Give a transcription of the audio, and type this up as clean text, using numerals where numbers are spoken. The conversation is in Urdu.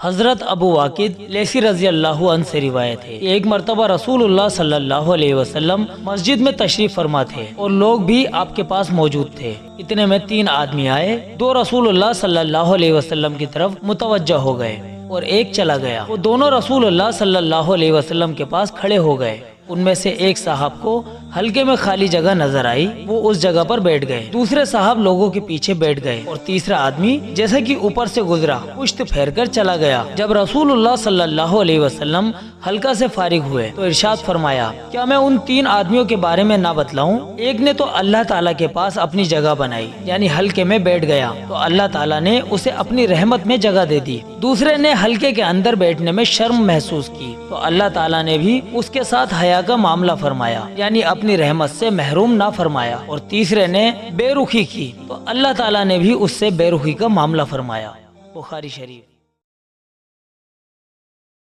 حضرت ابو واقد لیثی رضی اللہ عنہ سے روایت ہے کہ ایک مرتبہ رسول اللہ صلی اللہ علیہ وسلم مسجد میں تشریف فرما تھے اور لوگ بھی آپ کے پاس موجود تھے۔ اتنے میں 3 آدمی آئے، 2 رسول اللہ صلی اللہ علیہ وسلم کی طرف متوجہ ہو گئے اور ایک چلا گیا۔ وہ دونوں رسول اللہ صلی اللہ علیہ وسلم کے پاس کھڑے ہو گئے۔ ان میں سے ایک صاحب کو ہلکے میں خالی جگہ نظر آئی، وہ اس جگہ پر بیٹھ گئے۔ دوسرے صاحب لوگوں کے پیچھے بیٹھ گئے اور تیسرا آدمی جیسے کہ اوپر سے گزرا پشت پھیر کر چلا گیا۔ جب رسول اللہ صلی اللہ علیہ وسلم حلقہ سے فارغ ہوئے تو ارشاد فرمایا، کیا میں ان 3 آدمیوں کے بارے میں نہ بتلاؤں؟ ایک نے تو اللہ تعالیٰ کے پاس اپنی جگہ بنائی، یعنی حلقے میں بیٹھ گیا تو اللہ تعالیٰ نے اسے اپنی رحمت میں جگہ دے دی۔ دوسرے نے حلقے کے اندر بیٹھنے میں شرم محسوس کی تو اللہ تعالیٰ نے بھی اس کے ساتھ حیا کا معاملہ فرمایا، یعنی اپنی رحمت سے محروم نہ فرمایا۔ اور تیسرے نے بے رخی کی تو اللہ تعالیٰ نے بھی اس سے بے رخی کا معاملہ فرمایا۔ بخاری شریف۔